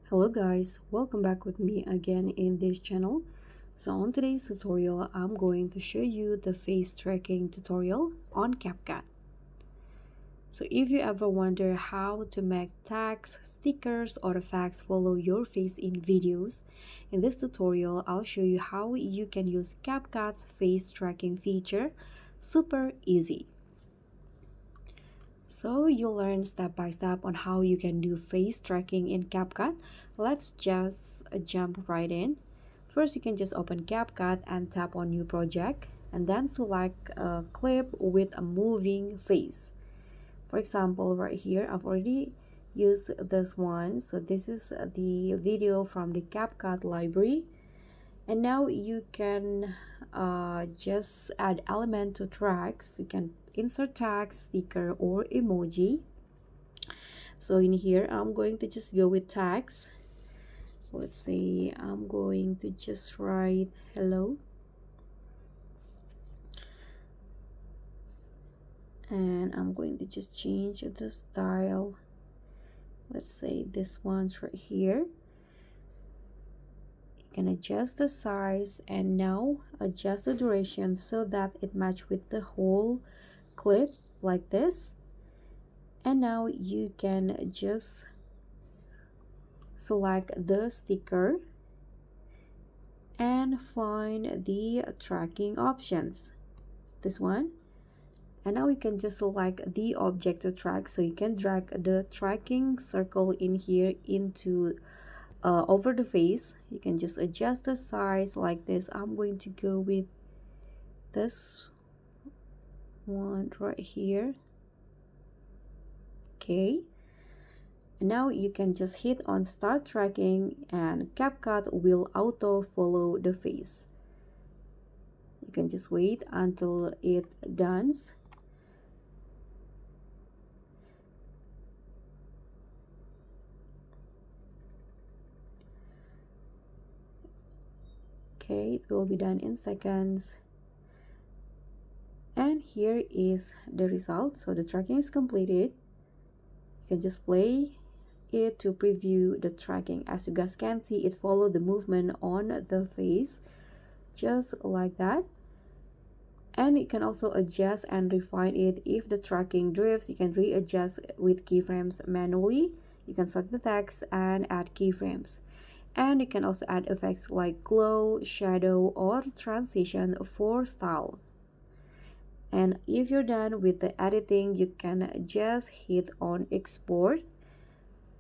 Hello guys, welcome back with me again in this channel. So on today's tutorial, I'm going to show you the face tracking tutorial on CapCut. So if you ever wonder how to make tags, stickers, or effects follow your face in videos, in this tutorial, I'll show you how you can use CapCut's face tracking feature. Super easy. So you'll learn step by step on how you can do face tracking in CapCut. Let's just jump right in. First, you can just open CapCut and tap on new project and then select a clip with a moving face. For example, right here, I've already used this one. So this is the video from the CapCut library. And now you can just add element to tracks. You can insert tag, sticker, or emoji. So in here, I'm going to just go with tags. Let's say I'm going to just write hello. And I'm going to just change the style. Let's say this one's right here. Can adjust the size and now adjust the duration so that it matches with the whole clip like this. And now you can just select the sticker and find the tracking options, this one. And now you can just select the object to track, so you can drag the tracking circle in here into over the face. You can just adjust the size like this. I'm going to go with this one right here. Okay, and now you can just hit on start tracking and CapCut will auto follow the face. You can just wait until it done. Okay, it will be done in seconds. And here is the result. So the tracking is completed. You can just play it to preview the tracking. As you guys can see, it followed the movement on the face just like that. And you can also adjust and refine it. If the tracking drifts, you can readjust with keyframes manually. You can select the text and add keyframes. And you can also add effects like glow, shadow, or transition for style. And if you're done with the editing, you can just hit on export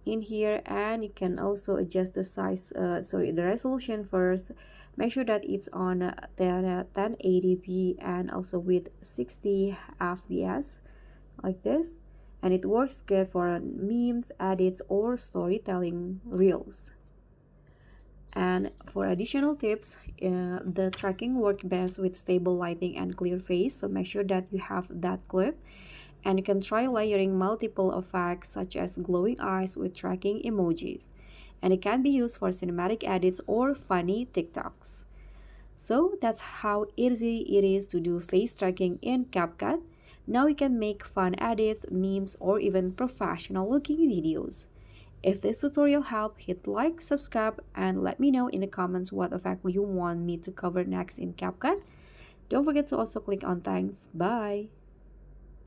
in here, and you can also adjust the size, the resolution first. Make sure that it's on 1080p and also with 60 fps like this. And it works great for memes, edits, or storytelling reels. And for additional tips, the tracking works best with stable lighting and clear face, so make sure that you have that clip. And you can try layering multiple effects such as glowing eyes with tracking emojis. And it can be used for cinematic edits or funny TikToks. So that's how easy it is to do face tracking in CapCut. Now you can make fun edits, memes, or even professional looking videos. If this tutorial helped, hit like, subscribe, and let me know in the comments what effect you want me to cover next in CapCut. Don't forget to also click on thanks. Bye!